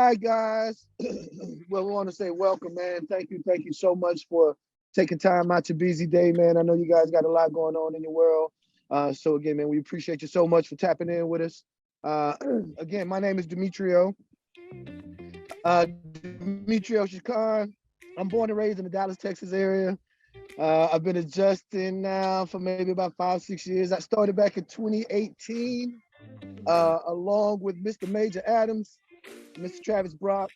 right, guys. Well, we want to say welcome, man. Thank you so much for taking time out your busy day, man. I know you guys got a lot going on in your world. So again, man, we appreciate you so much for tapping in with us. Uh, again, my name is Demetrio. Demetrio Shakan. I'm born and raised in the Dallas, Texas area. I've been adjusting now for maybe about 5, 6 years. I started back in 2018, along with Mr. Major Adams, Mr. Travis Brock.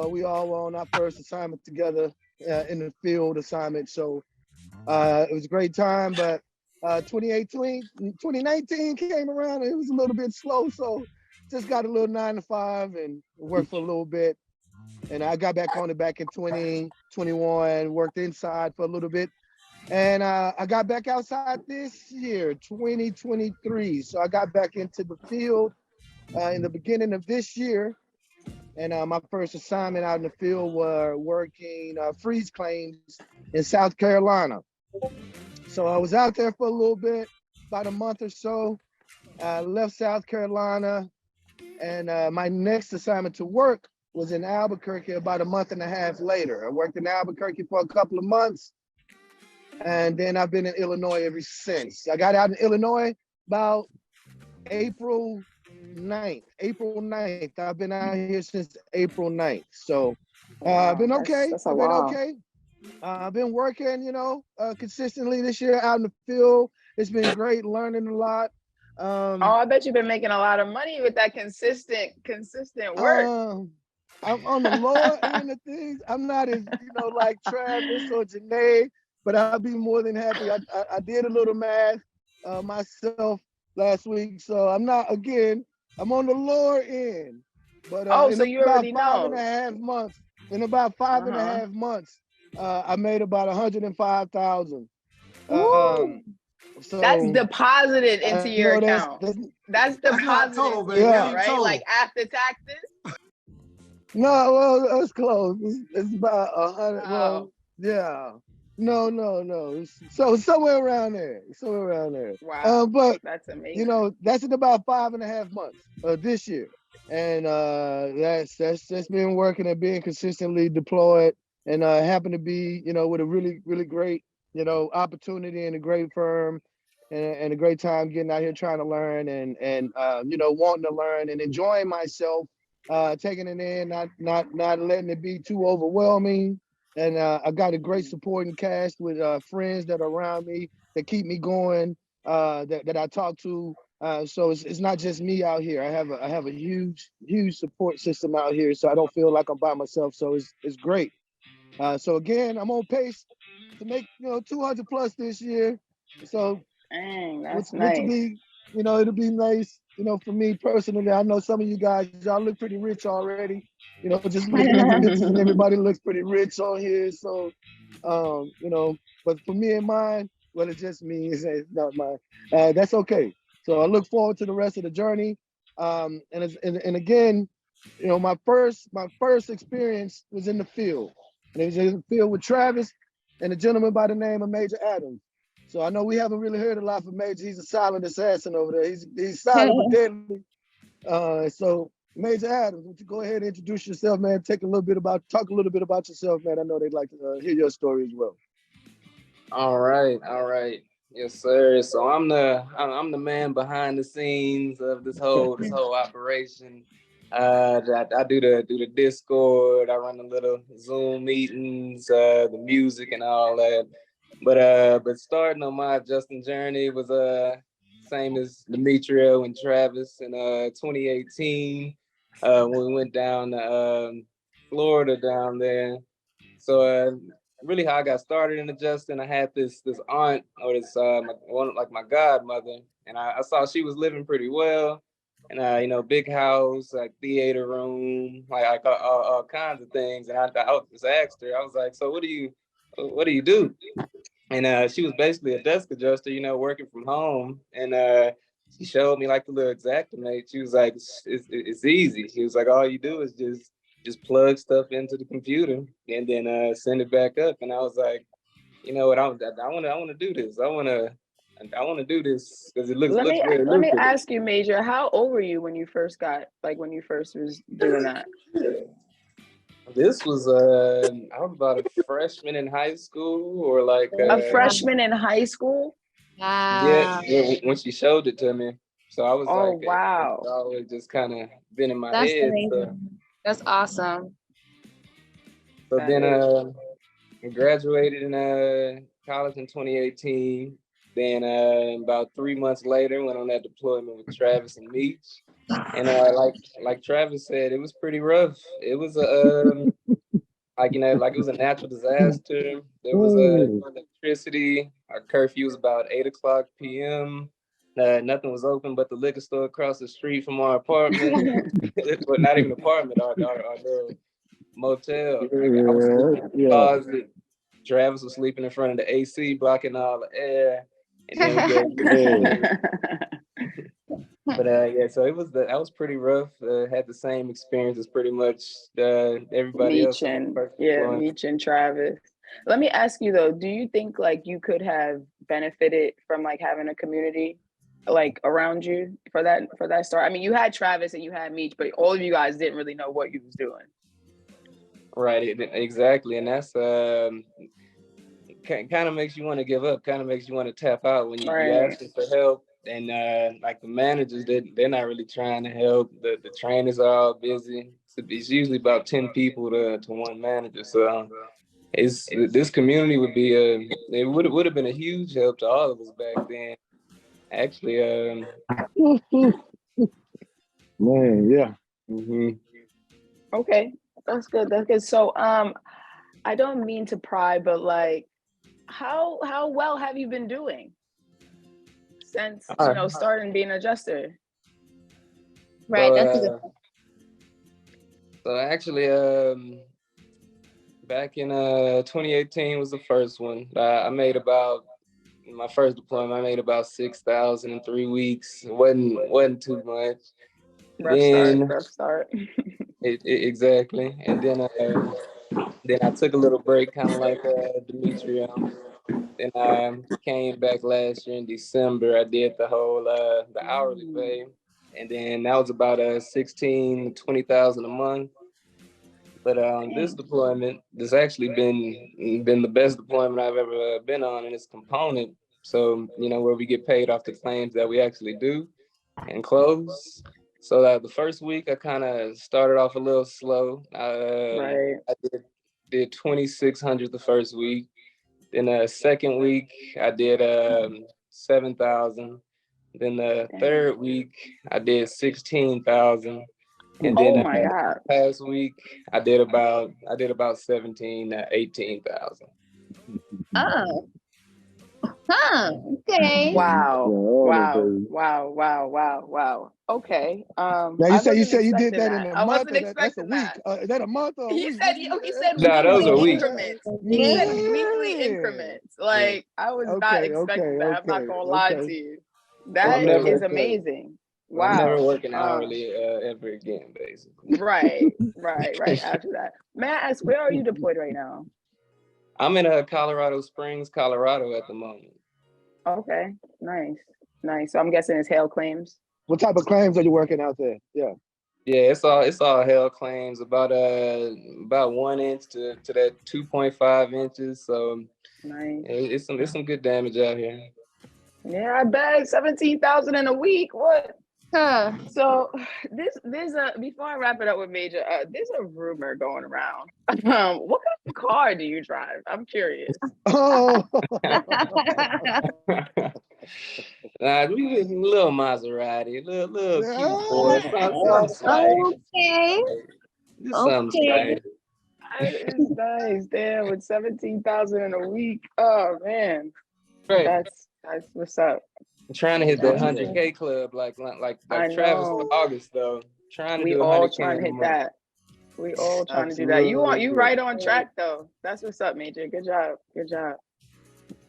We all were on our first assignment together in the field assignment. So it was a great time, but 2018, 2019 came around and it was a little bit slow. So just got a little 9 to 5 and worked for a little bit. And I got back on it back in 2021, worked inside for a little bit. And I got back outside this year, 2023. So I got back into the field in the beginning of this year. And my first assignment out in the field were working freeze claims in South Carolina. So I was out there for a little bit, about a month or so. I left South Carolina, and my next assignment to work was in Albuquerque about a month and a half later. I worked in Albuquerque for a couple of months, and then I've been in Illinois ever since. I got out in Illinois about April 9th. April 9th. I've been out here since April 9th. So I've been okay. That's a I've been while. okay. I've been working, consistently this year out in the field. It's been great, learning a lot. I bet you've been making a lot of money with that consistent work. I'm on the lower end of things. I'm not as, like Travis or Janae, but I'll be more than happy. I did a little math myself last week. So I'm not, again, I'm on the lower end. But so you already know. In about five and a half months, I made about 105,000. So that's deposited into your account. That's deposited into your account, right? Like after taxes? No, well, it's close. It's about 100. Well, yeah. No. So somewhere around there. Wow. But that's amazing. That's in about 5.5 months this year. And that's been working and being consistently deployed, and happen to be, with a really, really great, opportunity and a great firm, and a great time getting out here trying to learn and wanting to learn and enjoying myself, taking it in, not letting it be too overwhelming. And I got a great supporting cast with friends that are around me that keep me going, that I talk to. So it's not just me out here. I have a huge support system out here, so I don't feel like I'm by myself. So it's great. So again, I'm on pace to make 200 plus this year. So that's which will nice. be, it'll be nice, for me personally. I know some of you guys, y'all look pretty rich already. Just looking at the pictures and everybody looks pretty rich on here. So, but for me and mine, well, it's just me. It's not mine. That's okay. So I look forward to the rest of the journey. And again, my first experience was in the field. And it was in the field with Travis and a gentleman by the name of Major Adams. So I know we haven't really heard a lot from Major. He's a silent assassin over there. He's silent but deadly. So Major Adams, would you go ahead and introduce yourself, man? Talk a little bit about yourself, man. I know they'd like to hear your story as well. All right. Yes, sir. So I'm the man behind the scenes of this whole operation. I do the Discord. I run the little Zoom meetings, the music and all that. But starting on my adjusting journey was same as Demetrio and Travis in 2018 when we went down to Florida down there. So really how I got started in adjusting, I had this aunt or this my godmother, and I saw she was living pretty well, and big house, like theater room, like all kinds of things. And I just asked her, I was like, so what do you do? And she was basically a desk adjuster, working from home. And she showed me like the little Xactimate. She was like, it's easy. She was like, all you do is just plug stuff into the computer and then send it back up. And I was like, you know what, I want to do this. I want I want to do this because it looks let very lucrative. Let me ask you, Major, how old were you when you first was doing that? This was I was about a freshman in high school, or like a freshman in high school. Wow. Yeah, when she showed it to me, so I was like, wow, it's always just kind of been in my head. So. That's awesome. So then I graduated in college in 2018. Then about 3 months later, went on that deployment with Travis and Meech. And like Travis said, it was pretty rough. It was like it was a natural disaster. There was electricity. Our curfew was about 8:00 p.m. Nothing was open but the liquor store across the street from our apartment. But not even apartment, our little motel. I was sleeping in the closet. Travis was sleeping in front of the AC, blocking all the air. And then we But so that was pretty rough. Had the same experience as pretty much everybody else. Meech and Travis. Let me ask you though, do you think like you could have benefited from like having a community like around you for that start? I mean, you had Travis and you had Meech, but all of you guys didn't really know what you was doing. Right, exactly, and that's kind of makes you want to give up, kind of makes you want to tap out when you ask for help, and like the managers, they're not really trying to help. The trainers are all busy. It's usually about 10 people to one manager, so this community would be it would have been a huge help to all of us back then. Actually, man, yeah. Mm-hmm. Okay. That's good. That's good. So, I don't mean to pry, but like, how well have you been doing since starting being an adjuster? Right. That's a good. So actually, back in 2018 was the first one. I made about my first deployment. I made about 6,000 in 3 weeks. It wasn't too much. Rough start. Exactly. And then I took a little break, kind of like Demetrio. Then I came back last year in December. I did the whole the hourly pay, and then that was about 16,000 to 20,000 a month. But this deployment, this actually been the best deployment I've ever been on in its component. So where we get paid off the claims that we actually do and close. So the first week I kind of started off a little slow. I did 2,600 the first week. Then the second week I did 7,000. Then the third week I did 16,000. And then past week I did about 17,000 to 18,000. Oh. Huh. Okay. Wow. Okay. Now you said you did that in a month. I wasn't expecting that. Is that a month or a week? He said no, those are weeks. He said weekly increments. Like I was not expecting that. I'm not gonna lie to you. That is amazing. Wow. I'm never working hourly ever again, basically. Right. After that, may I ask, where are you deployed right now? I'm in Colorado Springs, Colorado at the moment. Okay, nice. So I'm guessing it's hail claims. What type of claims are you working out there? Yeah, it's all hail claims, about 1 inch to that 2.5 inches. So nice. It's some good damage out here. Yeah, I bet 17,000 in a week. What? Huh. So there's a before I wrap it up with Major, there's a rumor going around. What kind of car do you drive? I'm curious. Oh. We a little Maserati, little Q4. Okay. That is nice. Damn, with 17,000 in a week. Oh man, right. That's what's up. I'm trying to hit that 100K club like Travis for August though. We all trying to hit that. We all trying to do that. You right on track though. That's what's up, Major. Good job.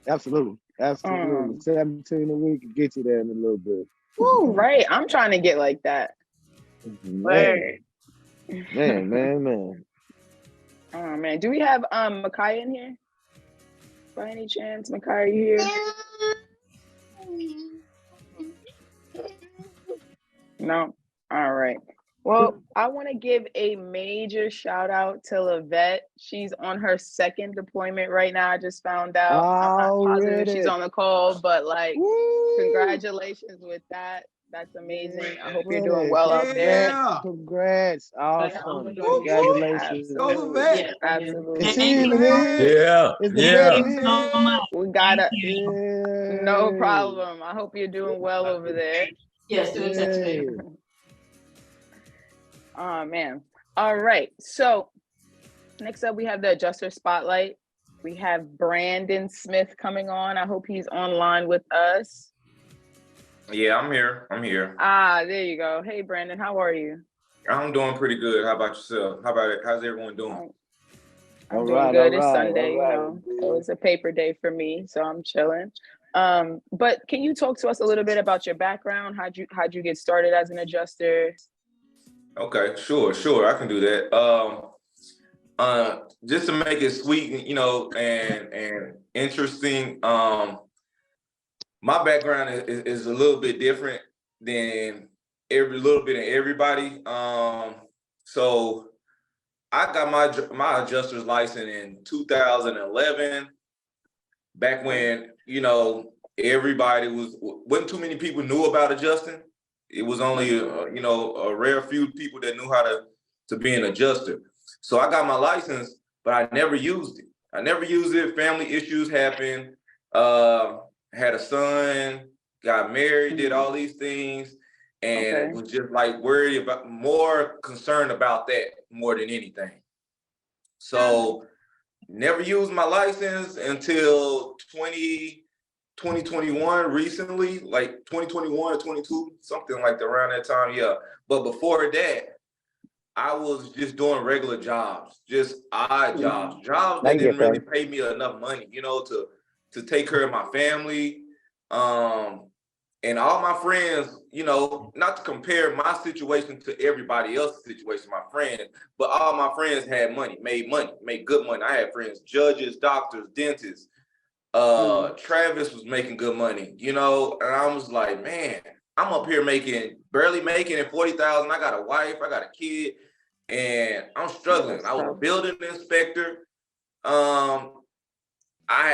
Absolutely. 17 a week can get you there in a little bit. Woo, right. I'm trying to get like that. Man. Oh man. Do we have Micaiah in here? By any chance, Micaiah, are you here? No. All right. Well, I want to give a major shout out to Lavette. She's on her second deployment right now. I just found out. I'm not positive she's Already. on the call, but like, Woo! congratulations with that. That's amazing. I hope you're doing Already. well out there. Yeah. Congrats. Awesome. Whoop, whoop. Congratulations. Go Absolutely. Lavette. Is Absolutely. she in here? Yeah, Is the yeah. vet in here? We gotta, no Yay. problem. I hope you're doing well over there. Yes, doing such Yay. favor. Oh man. All right. So next up we have the adjuster spotlight. We have Brandon Smith coming on. I hope he's online with us. Yeah, I'm here. I'm here. Ah, there you go. Hey Brandon, how are you? I'm doing pretty good. How about yourself? How about it? How's everyone doing? I'm All doing right, good. all It's right, Sunday, all right. you know. It was a paper day for me, so I'm chilling. But can you talk to us a little bit about your background? How'd you get started as an adjuster? Okay, sure. I can do that. Just to make it sweet, you know, and interesting. My background is a little bit different than little bit of everybody. So I got my adjuster's license in 2011, back when, you know, wasn't too many people knew about adjusting. It was only you know, a rare few people that knew how to be an adjuster. So I got my license, but I never used it. Family issues happened. Had a son, got married, did all these things, and was just like more concerned about that more than anything. So never used my license until 2021 recently, like 2021 or 22, something like that, around that time, yeah. But before that, I was just doing regular jobs, just odd jobs that didn't really pay me enough money, you know, to take care of my family. And all my friends, you know, not to compare my situation to everybody else's situation, my friends, but all my friends had money, made good money. I had friends, judges, doctors, dentists. Travis was making good money, you know, and I was like, man, I'm up here barely making it 40,000. I got a wife, I got a kid, and I'm struggling. I was a building inspector.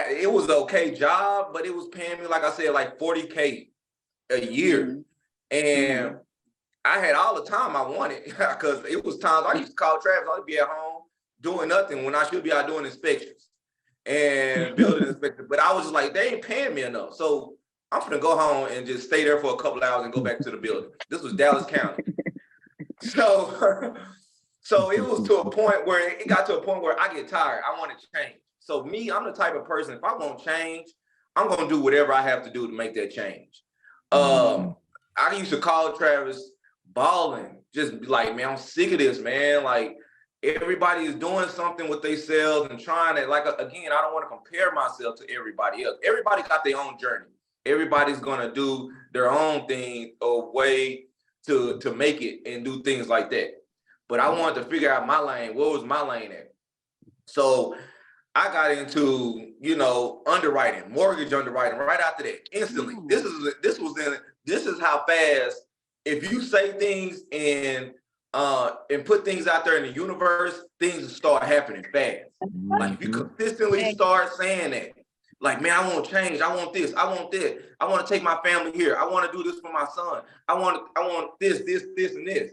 It was an okay job, but it was paying me, like I said, like $40K a year. And I had all the time I wanted, because it was times I used to call Travis, I'd be at home doing nothing when I should be out doing inspections and building inspector. But I was just like, they ain't paying me enough. So I'm gonna go home and just stay there for a couple hours and go back to the building. This was Dallas County. So it was to a point where it got to a point where I get tired. I want to change. So me, I'm the type of person, if I want change, I'm gonna do whatever I have to do to make that change. I used to call Travis bawling, just be like, man, I'm sick of this, man. Like, everybody is doing something with themselves and trying to, like, again, I don't want to compare myself to everybody else. Everybody got their own journey. Everybody's gonna do their own thing or way to make it and do things like that. But I wanted to figure out my lane. What was my lane at? So I got into, you know, underwriting, mortgage underwriting right after that, instantly. This is how fast, if you say things and put things out there in the universe, things start happening fast. Like, if you consistently start saying that, like, man, I want to change. I want this. I want that. I want to take my family here. I want to do this for my son. I want this, and this.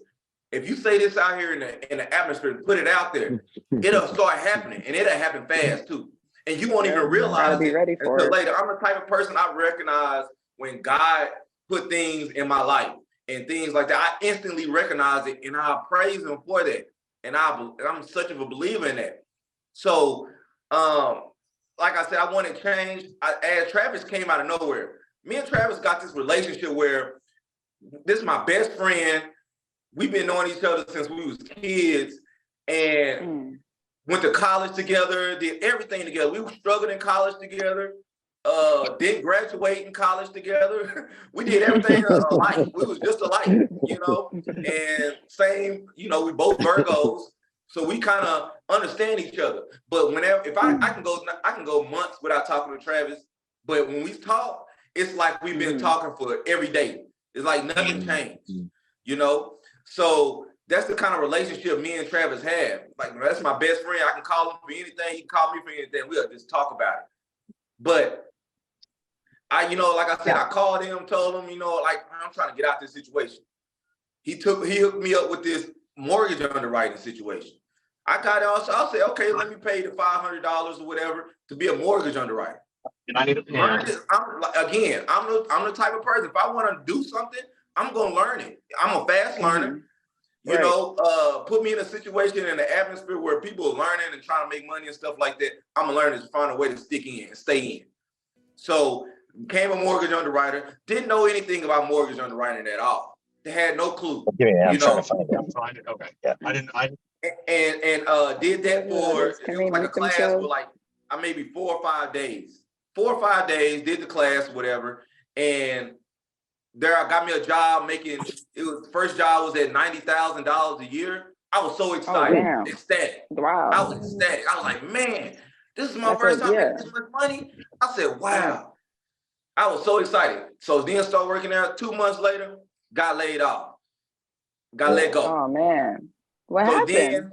If you say this out here in the atmosphere and put it out there, it'll start happening, and it'll happen fast too. And you won't even realize it until later. I'm the type of person I recognize when God put things in my life and things like that. I instantly recognize it, and I praise Him for that. And I'm such of a believer in that. So, like I said, I wanted change. As Travis came out of nowhere, me and Travis got this relationship where this is my best friend. We've been knowing each other since we was kids, and went to college together, did everything together. We struggled in college together, didn't graduate in college together. We did everything alike. We was just alike, you know, and same, you know, we both Virgos. So we kind of understand each other. But whenever, if I can go months without talking to Travis, but when we talk, it's like we've been talking for every day. It's like nothing changed, you know? So that's the kind of relationship me and Travis have. Like, that's my best friend. I can call him for anything. He can call me for anything. We'll just talk about it. But you know, like I said, I called him, told him, you know, like, I'm trying to get out this situation. He hooked me up with this mortgage underwriting situation. I got it. I'll say, okay, let me pay the $500 or whatever to be a mortgage underwriter. And I need to learn this. I'm the type of person, if I want to do something, I'm gonna learn it. I'm a fast learner. You know, put me in a situation in an atmosphere where people are learning and trying to make money and stuff like that. I'm gonna learn to find a way to stick in and stay in. So became a mortgage underwriter. Didn't know anything about mortgage underwriting at all. They had no clue. I'm trying to find it. Okay. Yeah. I didn't. And did that for, it was like a class for like maybe 4 or 5 days. 4 or 5 days, did the class, whatever. And there I got me a job making, it was, first job was at $90,000 a year. I was so excited, ecstatic. Wow. I was ecstatic. I was like, man, this is my first time making this much money. I said, wow. I was so excited. So then started working there. 2 months later, got laid off. Got let go. Oh man. What happened? Then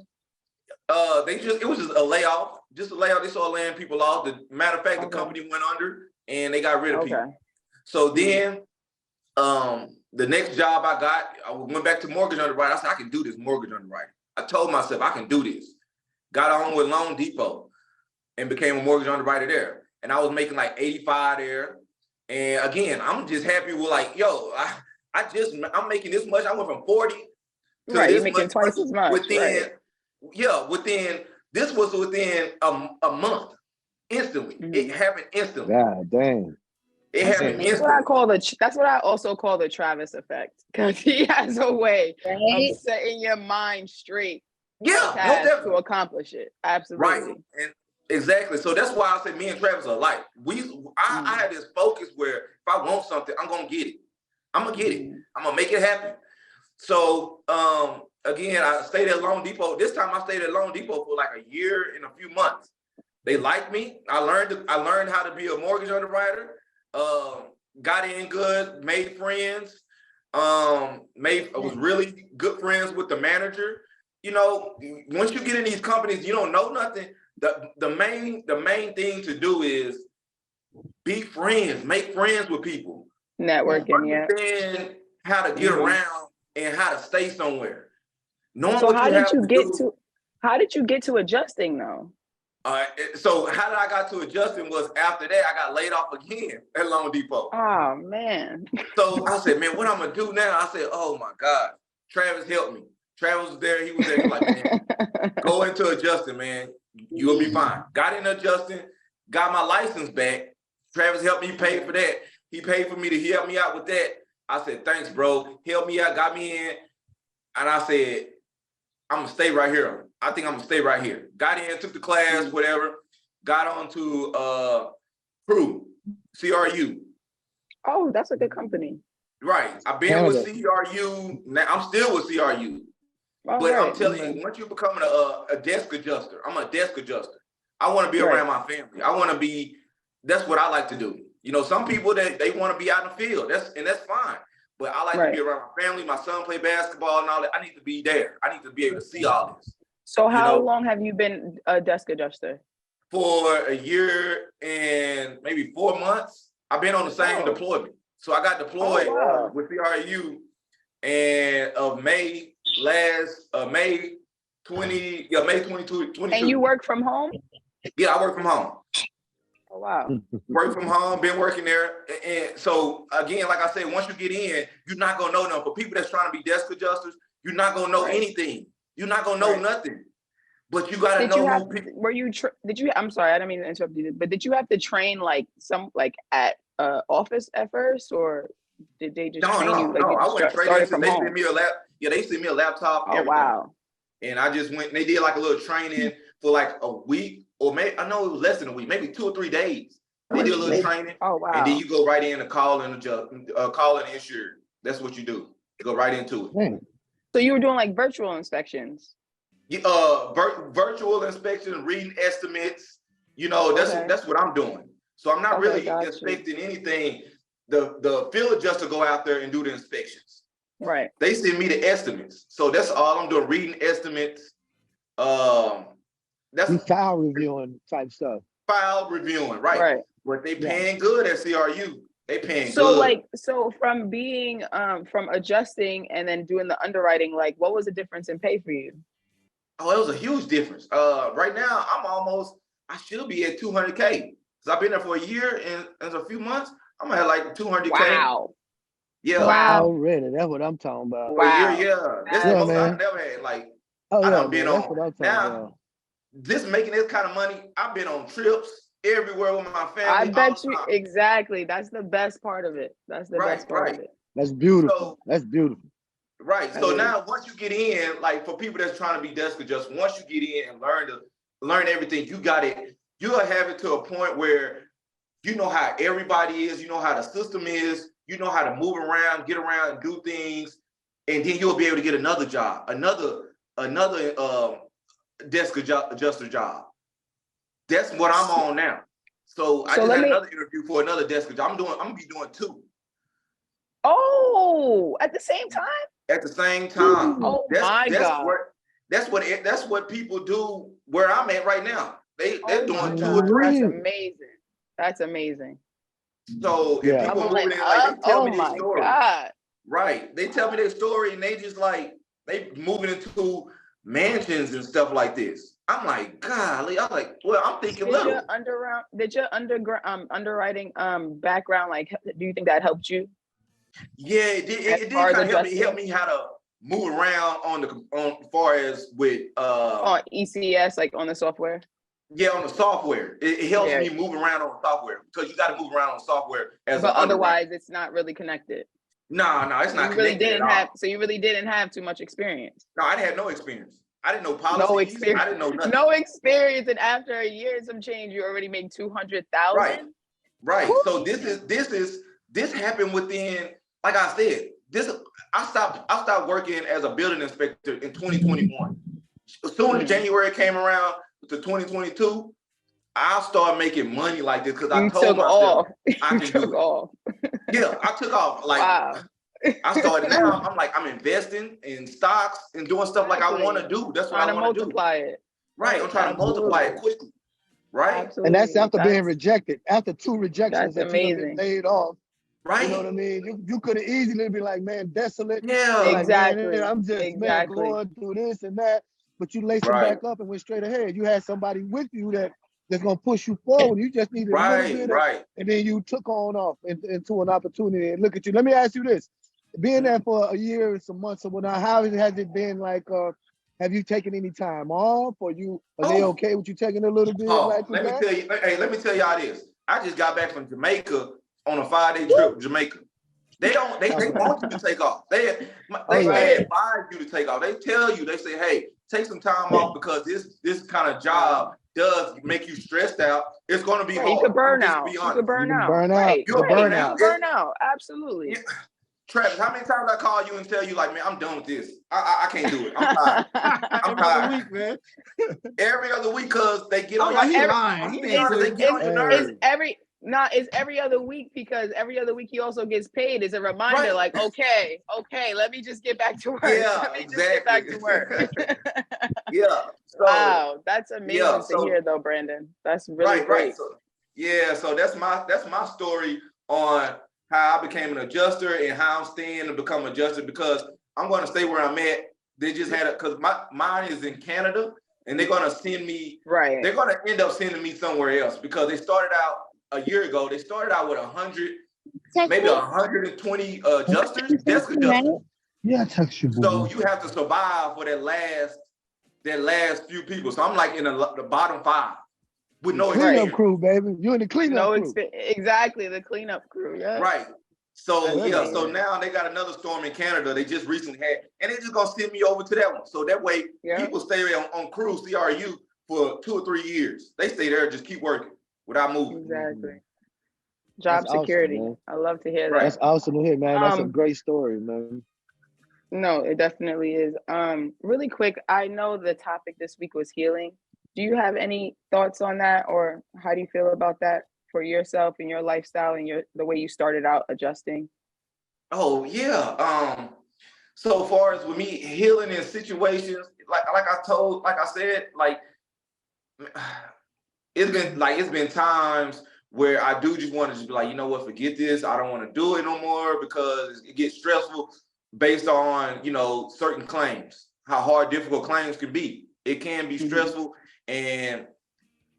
it was just a layoff. Just a layoff. They started laying people off. The matter of fact, the company went under and they got rid of people. So then the next job I got, I went back to mortgage underwriting. I said, I can do this mortgage underwriting. I told myself I can do this. Got on with Loan Depot and became a mortgage underwriter there. And I was making like 85 there. And again, I'm just happy with like, yo, I'm making this much. I went from 40 to right, this you're making much twice as much. This was within a month. Instantly. It happened instantly. God dang. It happened instantly. That's what I also call the Travis effect. Because he has a way of setting your mind straight. Yeah, to accomplish it. Absolutely. Right. And exactly. So that's why I say me and Travis are alike. I have this focus where if I want something, I'm gonna get it. I'm gonna get it. I'm gonna make it happen. So again, I stayed at Loan Depot. This time I stayed at Loan Depot for like a year and a few months. They liked me. I learned how to be a mortgage underwriter. Got in good, made friends. I was really good friends with the manager. You know, once you get in these companies, you don't know nothing. The main thing to do is be friends, make friends with people. Networking, understand how to get around and how to stay somewhere. So how did you get to adjusting though? So how did I got to adjusting was after that I got laid off again at Loan Depot. Oh man. So I said, man, what I'm gonna do now? I said, oh my God, Travis helped me. Travis was there. He was there. He was like, man, go into adjusting, man. You'll be fine. Got in adjusting, got my license back. Travis helped me pay for that. He paid for me to help me out with that. I said, thanks, bro. Help me out, got me in. And I said, I'm gonna stay right here. I think I'm gonna stay right here. Got in, took the class, whatever. Got on to CRU. Oh, that's a good company. Right. I've been with CRU. Now I'm still with CRU. But I'm telling you, once you're becoming a desk adjuster, I'm a desk adjuster. I want to be around my family. I want to be, that's what I like to do. You know, some people that they want to be out in the field. That's fine. But I like to be around my family. My son play basketball and all that. I need to be there. I need to be able to see all this. So how long have you been a desk adjuster? For a year and maybe 4 months. I've been on the same deployment. So I got deployed with CRU and of May 2022. And you work from home? Yeah, I work from home. Oh, wow. Work from home, been working there. And so again, like I said, once you get in, you're not gonna know nothing. For people that's trying to be desk adjusters, you're not gonna know anything. You're not gonna know nothing. But you gotta know people. I'm sorry, I didn't mean to interrupt you, but did you have to train at office at first, or did they just train you? No, I went straight into, they sent me a they sent me a laptop. Oh, wow. And I just went, they did like a little training for like a week, or maybe, I know it was less than a week, maybe 2 or 3 days. They did a little training. Oh, wow. And then you go right in and call and insure. That's what you do. You go right into it. So you were doing like virtual inspections? Virtual inspection, reading estimates, you know, that's what I'm doing. So I'm not really inspecting anything. the field adjuster go out there and do the inspections. Right. They send me the estimates. So that's all I'm doing, reading estimates. That's You file reviewing type stuff. file reviewing, right? Right. But they paying good at CRU. They paying So good. like, so from being, from adjusting and then doing the underwriting, like what was the difference in pay for you? Oh, it was a huge difference. Right now I should be at 200K. Cause I've been there for a year and a few months. I'm at like 200K. Wow. Yeah. Wow. Already, that's what I'm talking about. For a Wow. year, yeah. That's Yeah, the most man. I've never had. Like, Oh I yeah, done been man, that's on what I'm talking now. about. This making this kind of money, I've been on trips everywhere with my family. I all bet the you, time. exactly. That's the best part of it. That's the best part of it. That's beautiful. So- That's beautiful. Right. That So is. now once you get in, like for people that's trying to be desk adjusters, once you get in and learn everything, you got it, you'll have it to a point where you know how everybody is, you know how the system is, you know how to move around, get around and do things, and then you'll be able to get another job, another desk adjuster job. That's what I'm on now. So I So just let had me- another interview for another desk adjuster. I'm gonna be doing 2 Oh, at the same time? at the same time. Oh my God. That's what people do where I'm at right now. They're Oh doing my 2 God. or 3. That's Agreed. amazing. That's amazing. So if Yeah. people Doubling moving in, like up? they tell Oh me their my story. God. Right. They tell me their story and they just like they moving into mansions and stuff like this. I'm like, golly, I'm like, well, I'm thinking Did little. your underwriting background, like, do you think that helped you? Yeah, it did As kind far as of help me adjusting? how to move around on far as with On ECS, like on the software? yeah, on the software. It helps Yeah. me move around on software because you got to move around on software as But an underwriter. otherwise, it's not really connected. No, it's not You really connected didn't at have, all. so you really didn't have too much experience. No, I had no experience. I didn't know policies. No experience. I didn't know nothing. No experience, and after a year and some change, you already made 200,000. Right. So this happened within, like I said, I stopped working as a building inspector in 2021. As soon as January came around to 2022, I started making money like this because I You told took myself off. I You can took do it. off. Yeah, I took off. Like Wow. I started now. I'm like I'm investing in stocks and doing stuff like I want to do. That's what Trying I to want to do. multiply it. Right. I'm trying to multiply it quickly. Right. Absolutely. And that's after being That's- rejected. After 2 rejections That's that you done been amazing. laid off. Right. You know what I mean? You could have easily been like, man, desolate. Yeah. Like, Exactly. man, I'm just man going through this and that. But you laced it Right. back up and went straight ahead. You had somebody with you that's gonna push you forward. You just needed a little bit of, Right. and then you took on off into an opportunity. And look at you. Let me ask you this: being there for a year and some months or whatnot, how has it been? Like, have you taken any time off, or are they okay with you taking a little bit? Oh, like let me that? tell you. Hey, let me tell y'all this. I just got back from Jamaica on a 5-day trip to Jamaica. They want you to take off. They advise you to take off. They tell you, they say, hey, take some time off because this kind of job does make you stressed out. It's going to be hard. You could burn Just out. be You honest. could burn You can out. burn out. Right. You can Right. burn You out. can burn out. Absolutely. Yeah. Travis, how many times I call you and tell you like, man, I'm done with this. I can't do it. I'm tired. I'm Every other tired. week, man. Every other week because they get Oh, on yeah, your he lying. He Be ain't honest, they quit. get on your nerves. It's every other week because every other week he also gets paid. It's a reminder, Right. like, okay, let me just get back to work. Yeah, Let me just get back to work. Yeah. So, Wow, that's amazing yeah, to so- hear, though, Brandon. That's really great. Right. So, yeah, so that's my story on how I became an adjuster and how I'm staying to become an adjuster because I'm going to stay where I'm at. They just had because mine is in Canada and they're going to send me. Right. They're going to end up sending me somewhere else because they started out a year ago. They started out with 100, maybe 120 adjusters, desk adjusters. Yeah, I text you. So you have to survive for that last few people. So I'm like in the bottom 5 with no cleanup experience. crew, baby. You in the cleanup crew. Exactly, the cleanup crew. Yeah. Right. So That's yeah, amazing. so now they got another storm in Canada. They just recently had, and they're just gonna send me over to that one. So that way people stay on crew CRU for 2 or 3 years. They stay there, just keep working without moving. Exactly. Job That's security. awesome, man. I love to hear that. Right. That's awesome to hear, man. That's a Um, great story, man. No, it definitely is. Really quick, I know the topic this week was healing. Do you have any thoughts on that, or how do you feel about that? for yourself and your lifestyle and the way you started out adjusting? Oh yeah. So far as with me healing in situations, like I said, like it's been times where I do just want to just be like, you know what, forget this. I don't want to do it no more because it gets stressful based on, you know, certain claims, how hard, difficult claims can be. It can be stressful. And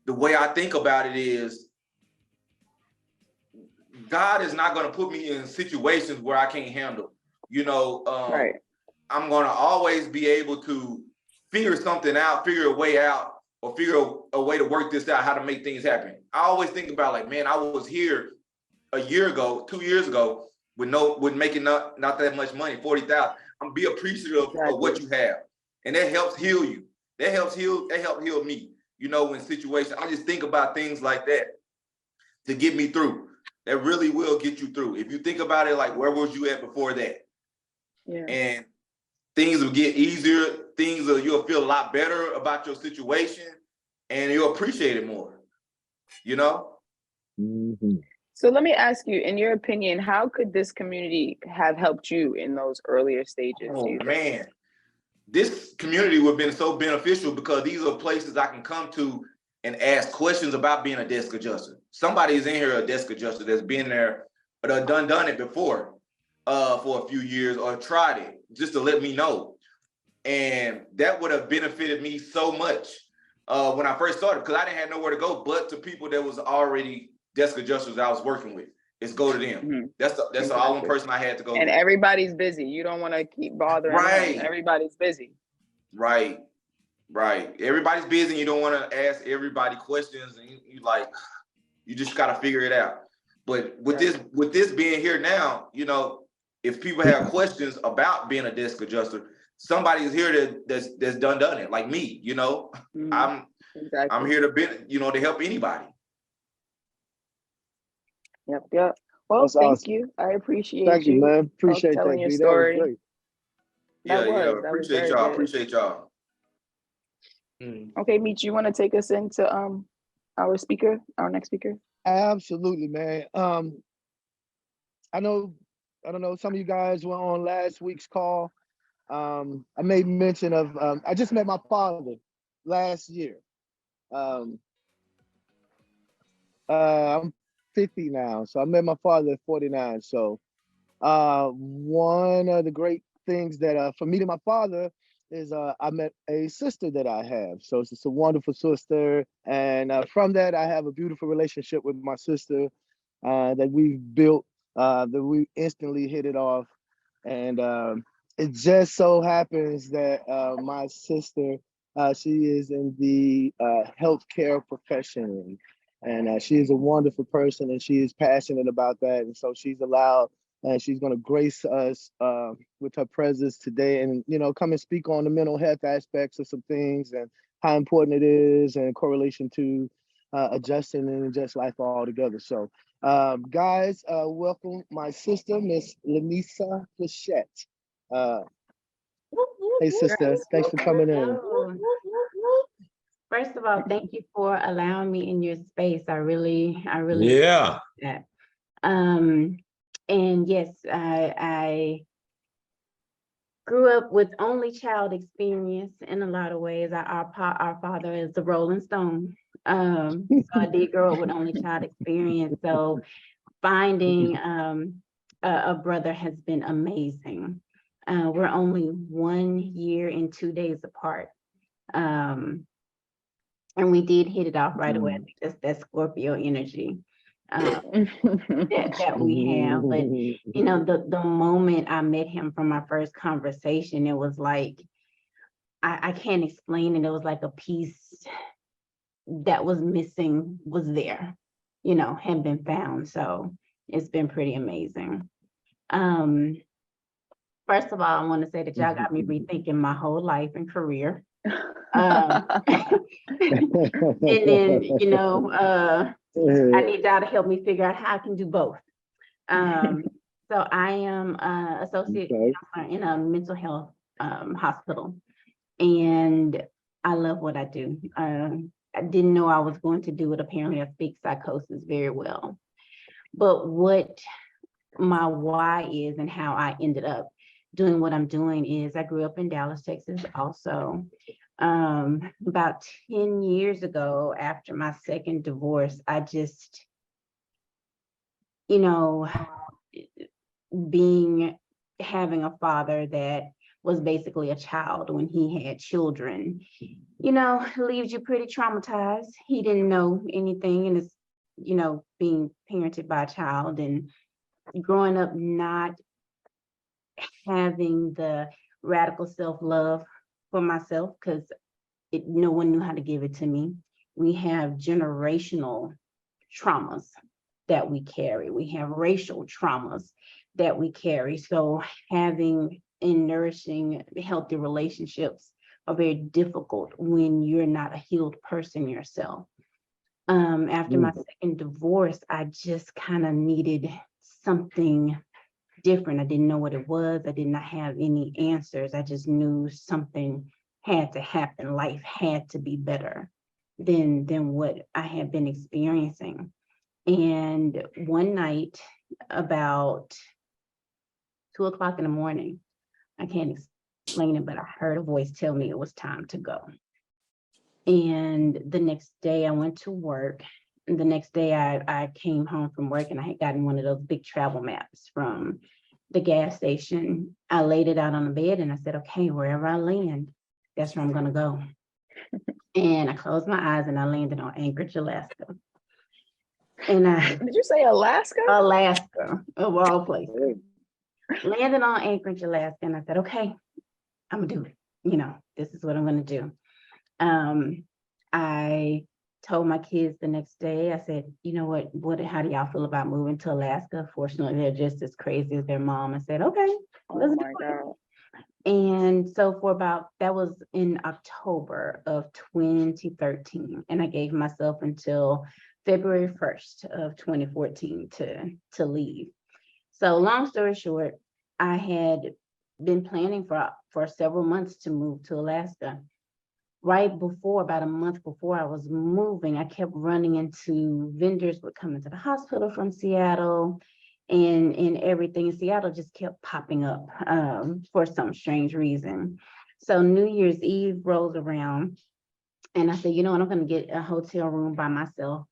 the way I think about it is God is not going to put me in situations where I can't handle, you know, Right. I'm going to always be able to figure something out, figure a way out, or figure a way to work this out, how to make things happen. I always think about like, man, I was here a year ago, 2 years ago, with making not that much money, 40,000. I'm be appreciative of what you have. And that helps heal you. That helped heal me, you know, in situations. I just think about things like that to get me through. That really will get you through. If you think about it, like, where was you at before that? Yeah. And things will get easier. You'll feel a lot better about your situation, and you'll appreciate it more. You know. Mm-hmm. So let me ask you, in your opinion, how could this community have helped you in those earlier stages? Oh man, this community would have been so beneficial because these are places I can come to and ask questions about being a desk adjuster. Somebody's in here, a desk adjuster that's been there, but done it before for a few years or tried it just to let me know. And that would have benefited me so much when I first started, because I didn't have nowhere to go but to people that was already desk adjusters I was working with. It's go to them. That's the only person I had to go. And to. Everybody's busy. You don't want to keep bothering them. Everybody's busy. Right. Everybody's busy. You don't want to ask everybody questions, and you just got to figure it out. But with this being here now, you know, if people have questions about being a desk adjuster, somebody is here that's done it, like me. You know, I'm here to be, you know, to help anybody. Yep. Well, That's thank awesome. you. I appreciate Thank you, man. Appreciate telling that, your B. story. That was great. Appreciate y'all. Appreciate y'all. Okay, Meech, you want to take us into our next speaker? Absolutely, man. I don't know, some of you guys were on last week's call. I made mention of I just met my father last year. I'm 50 now, so I met my father at 49. So one of the great things that for meeting my father is I met a sister that I have. So it's a wonderful sister, and from that I have a beautiful relationship with my sister that we've built, that we instantly hit it off. And it just so happens that my sister, she is in the healthcare profession, and she is a wonderful person, and she is passionate about that. And so she's allowed, and she's going to grace us with her presence today, and, you know, come and speak on the mental health aspects of some things and how important it is in correlation to adjusting and adjust life altogether. So guys, welcome my sister, Miss Lanisa Plachette. Hey sister, thanks for coming in. First of all, thank you for allowing me in your space. I really yeah. That. And yes, I grew up with only child experience in a lot of ways. Our father is the Rolling Stone. So I did grow up with only child experience. So finding a brother has been amazing. We're only 1 year and 2 days apart. And we did hit it off right away. I think that's that Scorpio energy that we have. But you know, the moment I met him from our first conversation, it was like, I can't explain it. It was like a piece that was missing was there, you know, had been found. So it's been pretty amazing. First of all, I want to say that y'all got me rethinking my whole life and career. And then, you know, I need y'all to help me figure out how I can do both. So I am associate counselor in a mental health hospital, and I love what I do. I didn't know I was going to do it. Apparently, I speak psychosis very well. But what my why is and how I ended up doing what I'm doing is I grew up in Dallas, Texas also. About 10 years ago, after my second divorce, I just, you know, having a father that was basically a child when he had children, leaves you pretty traumatized. He didn't know anything and is, being parented by a child and growing up not having the radical self-love for myself because no one knew how to give it to me. We have generational traumas that we carry. We have racial traumas that we carry. So having and nourishing healthy relationships are very difficult when you're not a healed person yourself. After my second divorce, I just kind of needed something different. I didn't know what it was. I did not have any answers. I just knew something had to happen. Life had to be better than what I had been experiencing. And one night, about 2:00 in the morning, I can't explain it, but I heard a voice tell me it was time to go. And the next day I went to work. And the next day I came home from work and I had gotten one of those big travel maps from the gas station. I laid it out on the bed and I said, okay, wherever I land, that's where I'm gonna go. And I closed my eyes and I landed on Anchorage, Alaska. And Did you say Alaska? Alaska, of all places. Landed on Anchorage, Alaska, and I said, okay, I'm gonna do it. This is what I'm gonna do. I told my kids the next day, I said, you know what, how do y'all feel about moving to Alaska? Fortunately, they're just as crazy as their mom. I said, okay, let's do it. And so that was in October of 2013. And I gave myself until February 1st of 2014 to leave. So long story short, I had been planning for several months to move to Alaska. Right before, about a month before I was moving, I kept running into vendors would come into the hospital from Seattle and everything. Seattle just kept popping up for some strange reason. So New Year's Eve rolls around and I said, you know what, I'm gonna get a hotel room by myself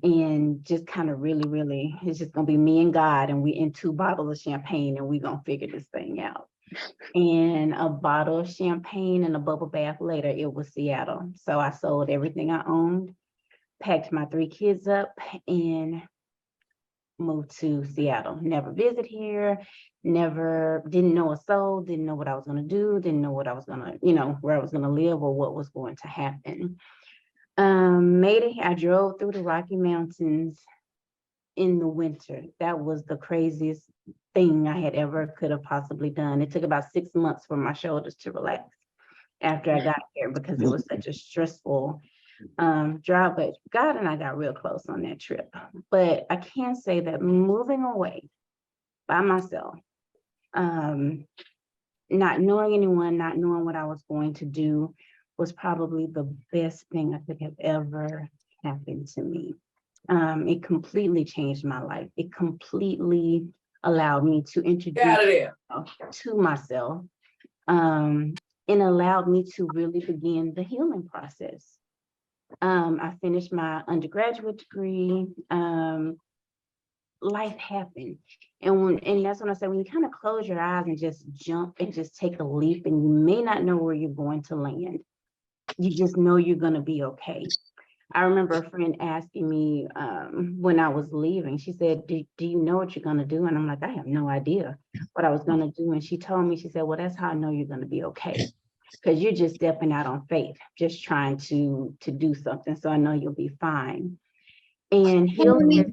and just kind of really, it's just gonna be me and God and we in 2 bottles of champagne and we gonna figure this thing out. And a bottle of champagne and a bubble bath later, it was Seattle. So I sold everything I owned, packed my 3 kids up and moved to Seattle. Never visit here, didn't know a soul, didn't know what I was gonna do, didn't know what I was gonna, where I was gonna live or what was going to happen. Made it, I drove through the Rocky Mountains in the winter. That was the craziest thing I had ever could have possibly done. It took about 6 months for my shoulders to relax after I got here because it was such a stressful drive, but God and I got real close on that trip. But I can say that moving away by myself, not knowing anyone, not knowing what I was going to do was probably the best thing that could have ever happened to me. It completely changed my life. It completely allowed me to introduce to myself and allowed me to really begin the healing process. I finished my undergraduate degree. Life happened. And that's when I said, when you kind of close your eyes and just jump and just take a leap and you may not know where you're going to land, you just know you're going to be okay. I remember a friend asking me when I was leaving, she said, do you know what you're going to do? And I'm like, I have no idea what I was going to do. And she told me, she said, well, that's how I know you're going to be okay. Because you're just stepping out on faith, just trying to do something. So I know you'll be fine. And healing is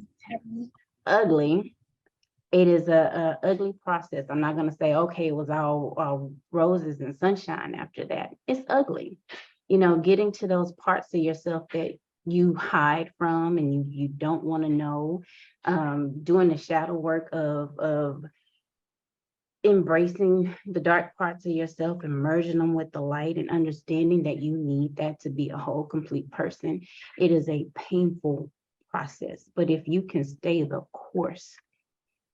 ugly. It is a ugly process. I'm not going to say, okay, it was all roses and sunshine after that. It's ugly. Getting to those parts of yourself that you hide from and you don't want to know, doing the shadow work of embracing the dark parts of yourself and merging them with the light and understanding that you need that to be a whole, complete person. It is a painful process, but if you can stay the course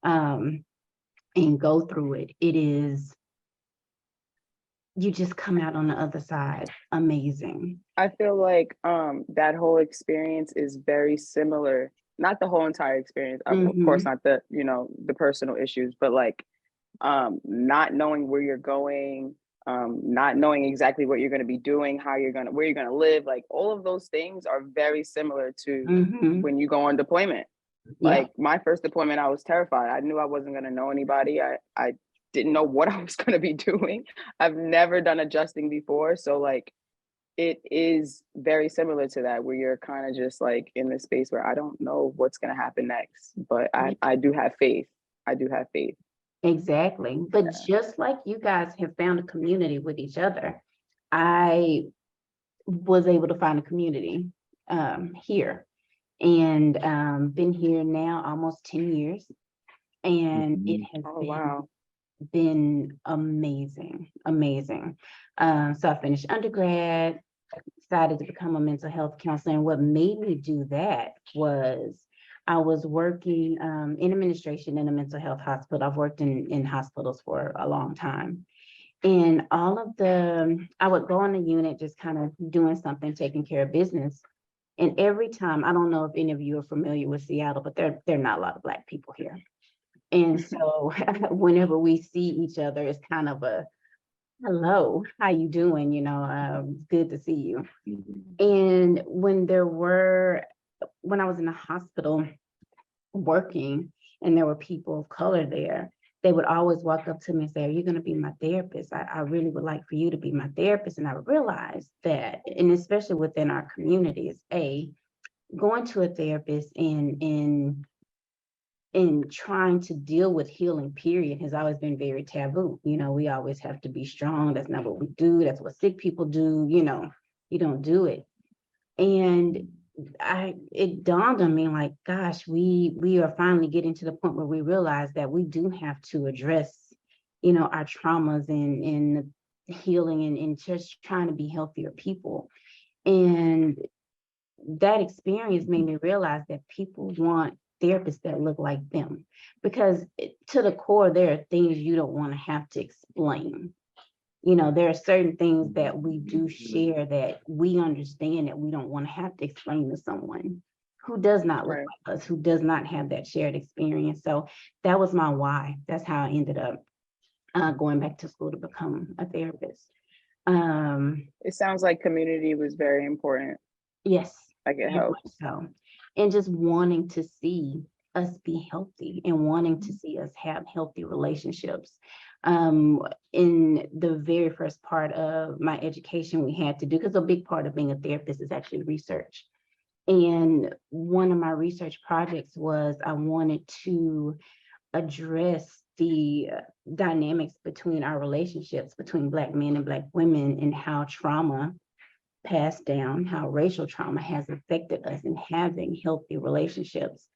and go through it, you just come out on the other side amazing. I feel like that whole experience is very similar. Not the whole entire experience, of course, not the, you know, the personal issues, but like not knowing where you're going, not knowing exactly what you're going to be doing, where you're going to live, like all of those things are very similar to when you go on deployment. Like my first deployment, I was terrified. I knew I wasn't going to know anybody. I didn't know what I was going to be doing. I've never done adjusting before. So like, it is very similar to that, where you're kind of just like in this space where I don't know what's going to happen next, but I do have faith. I do have faith. Exactly. But just like you guys have found a community with each other, I was able to find a community here, and been here now almost 10 years. And it has been amazing, amazing. So I finished undergrad, decided to become a mental health counselor. And what made me do that was I was working in administration in a mental health hospital. I've worked in hospitals for a long time. And I would go on the unit just kind of doing something, taking care of business. And every time, I don't know if any of you are familiar with Seattle, but there are not a lot of Black people here. And so whenever we see each other, it's kind of a, hello, how you doing? You know, good to see you. And when I was in the hospital working and there were people of color there, they would always walk up to me and say, are you going to be my therapist? I really would like for you to be my therapist. And I realized that, and especially within our communities, going to a therapist and trying to deal with healing, period, has always been very taboo. You know, we always have to be strong. That's not what we do. That's what sick people do. You know, you don't do it. And it dawned on me like, gosh, we are finally getting to the point where we realize that we do have to address, you know, our traumas and healing and just trying to be healthier people. And that experience made me realize that people want therapists that look like them, because to the core, there are things you don't want to have to explain. You know, there are certain things that we do share that we understand that we don't want to have to explain to someone who does not look like us, who does not have that shared experience. So that was my why. That's how I ended up going back to school to become a therapist. It sounds like community was very important. Yes. Like it helps. So, and just wanting to see us be healthy and wanting to see us have healthy relationships. In the very first part of my education, we had to do, because a big part of being a therapist is actually research. And one of my research projects was I wanted to address the dynamics between our relationships between Black men and Black women, and how trauma passed down, how racial trauma has affected us in having healthy relationships.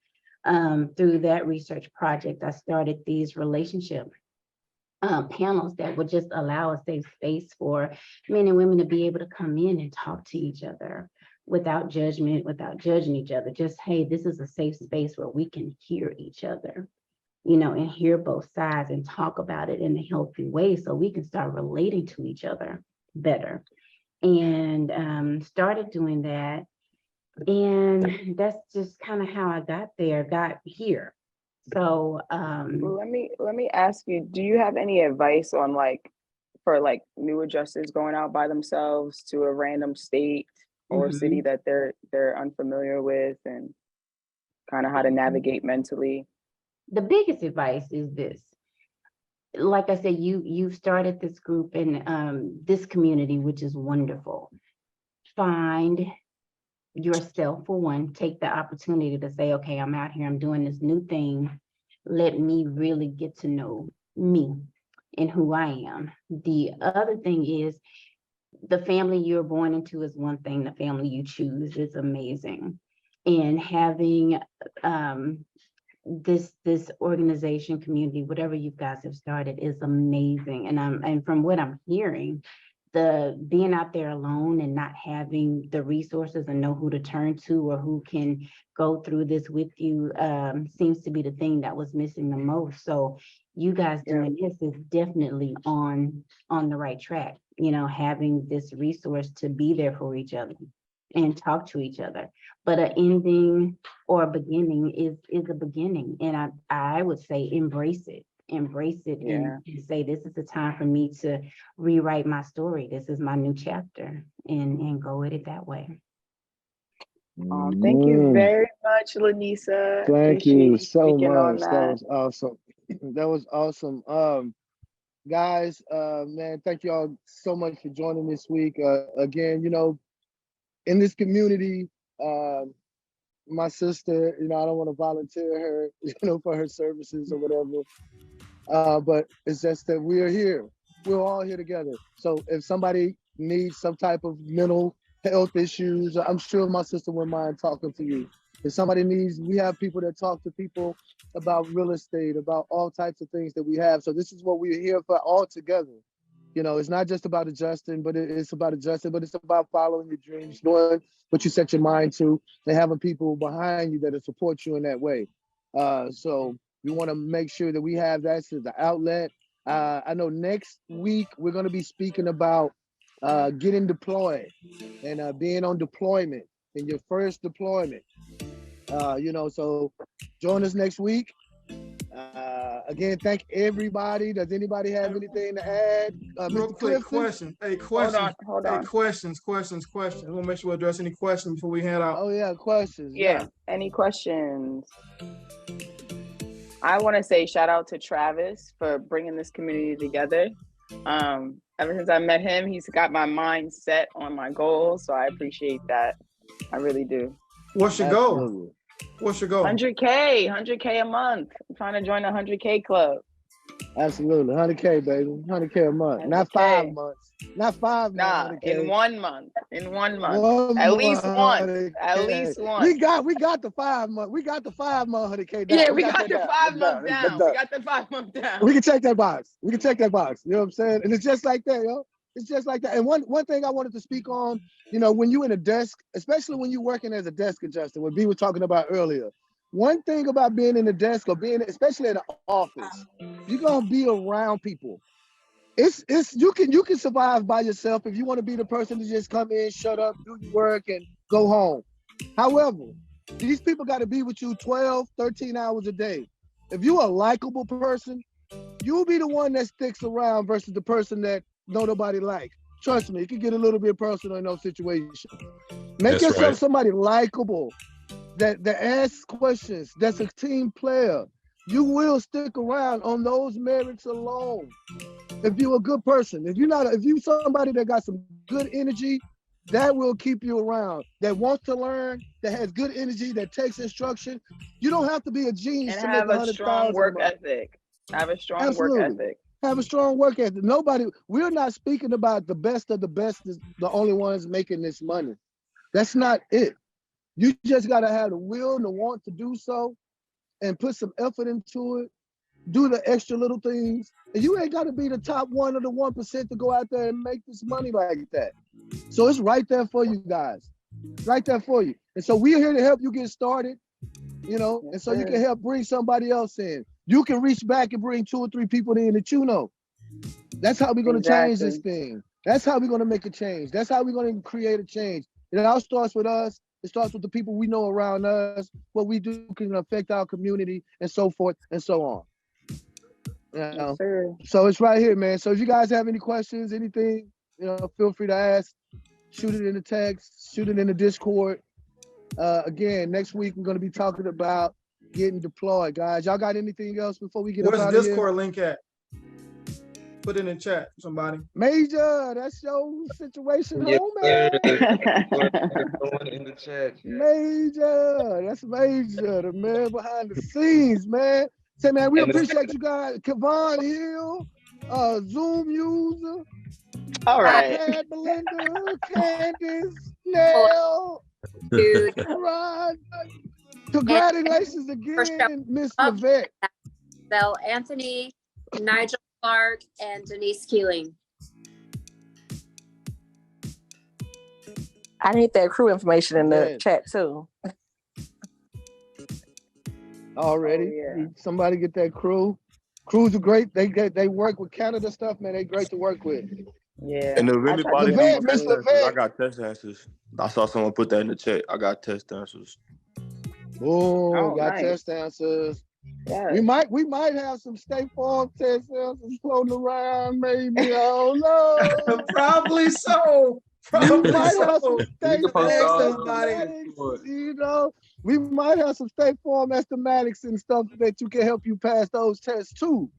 Through that research project, I started these relationship panels that would just allow a safe space for men and women to be able to come in and talk to each other without judgment, without judging each other. Just, hey, this is a safe space where we can hear each other, you know, and hear both sides and talk about it in a healthy way so we can start relating to each other better. And started doing that. And that's just kind of how I got here. So let me ask you, do you have any advice on for new adjusters going out by themselves to a random state or city that they're unfamiliar with, and kind of how to navigate mentally? The biggest advice is this. Like I said, you've started this group and this community, which is wonderful. Find yourself, for one. Take the opportunity to say, okay, I'm out here, I'm doing this new thing. Let me really get to know me and who I am. The other thing is, the family you're born into is one thing, the family you choose is amazing. And having this organization, community, whatever you guys have started is amazing. And from what I'm hearing, the being out there alone and not having the resources and know who to turn to or who can go through this with you seems to be the thing that was missing the most. So you guys doing this is definitely on the right track, you know, having this resource to be there for each other and talk to each other. But an ending or a beginning is a beginning. And I would say embrace it and say, this is the time for me to rewrite my story. This is my new chapter, and go at it that way. Thank you very much, Lanisa. Thank Appreciate you so speaking on much. That that. was awesome. That was awesome. Guys, man, thank you all so much for joining this week. Again, you know, in this community, my sister, you know, I don't want to volunteer her, you know, for her services or whatever. But it's just that we are here. We're all here together. So if somebody needs some type of mental health issues, I'm sure my sister wouldn't mind talking to you. If somebody needs, we have people that talk to people about real estate, about all types of things that we have. So this is what we're here for all together. You know, it's not just about adjusting, but it's about adjusting, but it's about following your dreams, doing what you set your mind to, and having people behind you that will support you in that way. So we want to make sure that we have that as the outlet. I know next week we're going to be speaking about getting deployed and being on deployment in your first deployment. You know, so join us next week. Again, thank everybody. Does anybody have anything to add? Real Mr. quick Clifton? question. Hey, question. Hold on. Hey, questions. We'll make sure we address any questions before we hand out. Oh yeah, questions. Yeah. Any questions? I want to say shout out to Travis for bringing this community together. Ever since I met him, he's got my mind set on my goals. So I appreciate that. I really do. What's your goal? Absolutely. What's your goal? 100K a month. I'm trying to join the 100K club. Absolutely. 100K, baby. 100K a month. Not 5 months. Not 5 months. Nah, in 1 month. In 1 month. At least one. At least one. We got the 5 month. We got the 5 month 100K down. Yeah, we got the 5 month down. We got the 5 month down. We can check that box. We can check that box. You know what I'm saying? And it's just like that, yo. It's just like that. And one thing I wanted to speak on, you know, when you in a desk, especially when you're working as a desk adjuster, what B was talking about earlier. One thing about being in the desk or being, especially in the office, you're gonna be around people. It's you can survive by yourself if you want to be the person to just come in, shut up, do your work, and go home. However, these people got to be with you 12, 13 hours a day. If you're a likable person, you'll be the one that sticks around versus the person that nobody like. Trust me, it can get a little bit personal in those situations. Make yourself somebody likable that asks questions, that's a team player. You will stick around on those merits alone. If you're a good person, if you're somebody that got some good energy, that will keep you around. That wants to learn, that has good energy, that takes instruction. You don't have to be a genius And to have make a strong work ethic. Have a strong work ethic. Have a strong work ethic. We're not speaking about the best of the best is the only ones making this money. That's not it. You just got to have the will and the want to do so and put some effort into it. Do the extra little things. And you ain't got to be the top 1 or the 1% to go out there and make this money like that. So it's right there for you guys. It's right there for you. And so we're here to help you get started, you know, and so you can help bring somebody else in. You can reach back and bring 2 or 3 people in that you know. That's how we're going to change this thing. That's how we're going to make a change. That's how we're going to create a change. It all starts with us. It starts with the people we know around us. What we do can affect our community and so forth and so on. You know? So it's right here, man. So if you guys have any questions, anything, you know, feel free to ask. Shoot it in the text. Shoot it in the Discord. Again, next week we're going to be talking about getting deployed, guys. Y'all got anything else before we get up out of here? Where's the Discord link at? Put it in the chat, somebody. Major, that's your situation, Yeah, homie. in the chat. Major, that's Major, the man behind the scenes, man. Say, man, we appreciate you guys. Kevon Hill, Zoom user. All right. iPad Belinda, Candace, Nell, Dude. Rod. Congratulations First again, Miss up. Levette. Bell Anthony, Nigel Clark, and Denise Keeling. I need that crew information in the Man. chat too. Already. Oh, yeah. Somebody get that crew. Crews are great. They work with Canada stuff, man. They great to work with. Yeah. And if anybody Levette, needs Miss test answers, I Levette. got test answers. I saw someone put that in the chat. I got test answers. Oh, got nice. test answers. Yeah. We might have some State Farm test answers floating around, maybe. I don't know. Probably so. Probably might have so. some State can post all Farm somebody. estimatics, you know. We might have some State Farm estimatics and stuff that you can help you pass those tests too.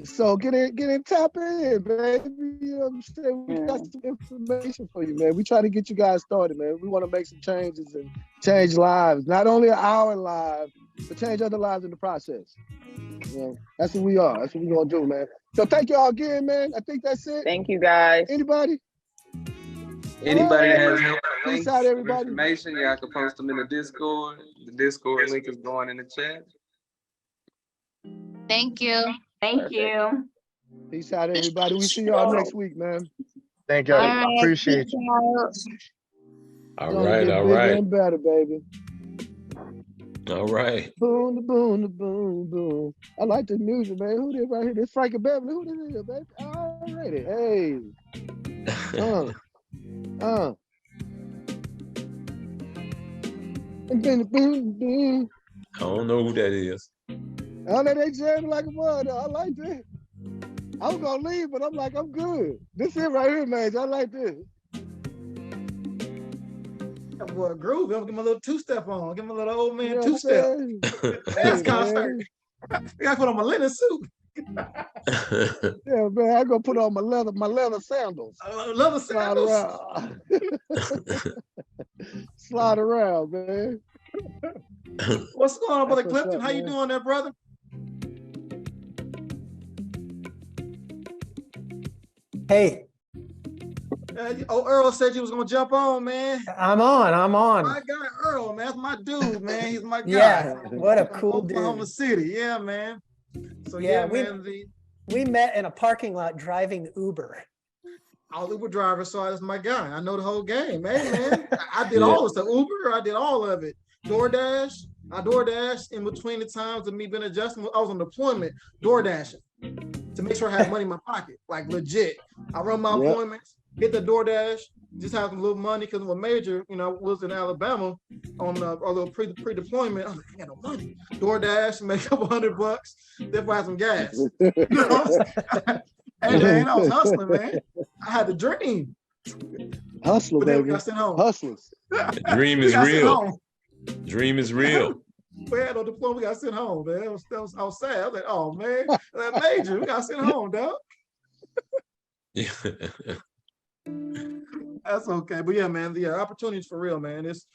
So get in, tap in, baby. You know what I'm saying? We got some information for you, man. We try to get you guys started, man. We want to make some changes and change lives, not only our lives, but change other lives in the process. You know, that's what we are. That's what we're gonna do, man. So thank y'all again, man. I think that's it. Thank you, guys. Anybody? Anybody that has Peace links out, of everybody. information, y'all can post them in the Discord. The Discord link is going in the chat. Thank you. Thank you. Peace out, everybody. We see y'all next week, man. Thank y'all. I appreciate you. All Gonna right, get all bigger right, and better, baby. all right. Boom, the boom, the boom, boom. I like the music, man. Who this right here? This Frankie Beverly. Who this is, baby? Already. Hey. Boom, boom, boom. I don't know who that is. I know they jamming like a mother. I like this. I was gonna leave, but I'm like, I'm good. This it right here, man. I like this. That boy groove. Give him a little two-step on. Give him a little old man You know what I'm two-step. saying? Dance Hey, concert. I gotta put on my linen suit. Yeah, man. I gonna put on my leather sandals. Leather Slide sandals. around. Slide around, man. What's going on, Brother That's what's Clifton? up, How you man. doing there, brother? Hey, Earl said you was gonna jump on, man. I'm on. My guy Earl, man, that's my dude, man. He's my guy. Yeah, what a From cool Oklahoma dude. City, yeah, man. So Yeah, man, we met in a parking lot driving Uber. all Uber drivers saw that's my guy. I know the whole game, man. I did all this, the Uber, I did all of it. DoorDash, I DoorDash in between the times of me being adjusting. I was on deployment, DoorDashing to make sure I had money in my pocket, like legit. I run my appointments, hit the DoorDash, just have some little money because I'm a major, was in Alabama on a little pre-deployment. I was like, I got no money. DoorDash, make a couple $100, therefore I had some gas. Hey man, I was hustling, man. I had the dream. Hustler, But then we baby. got sent home. Hustlers. Dream is real. Dream is real. We had no deployment, we got sent home, man. I was sad. I was like, oh man, that major, we got sent home, dog. Yeah. That's okay. But yeah, man, the opportunities for real, man. It's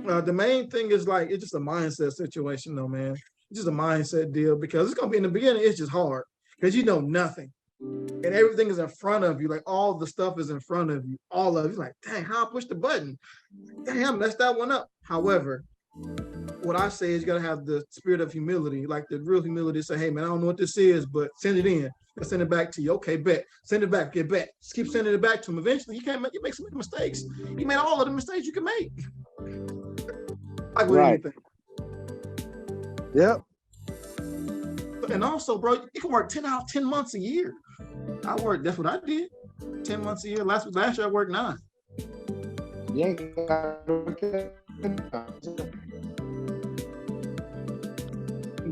the main thing is like it's just a mindset situation though, man. It's just a mindset deal because it's gonna be in the beginning, it's just hard because you know nothing. And everything is in front of you, like all the stuff is in front of you, all of you. Like, dang, how I push the button? Dang, I messed that one up. However, what I say is you gotta have the spirit of humility, like the real humility. Say, hey man, I don't know what this is, but send it in. Let's send it back to you. Okay, bet. Send it back. Get back. Just keep sending it back to him. Eventually, you make some mistakes. You made all of the mistakes you can make. Like with anything. Yep. And also, bro, you can work 10 months a year. That's what I did. 10 months a year. Last year I worked 9.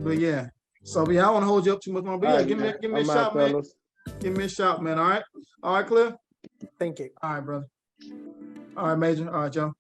But yeah. So yeah, I don't want to hold you up too much more. But yeah, give me a shot, man. Give me a shot, man. All right. All right, Cliff. Thank you. All right, brother. All right, Major. All right, Joe.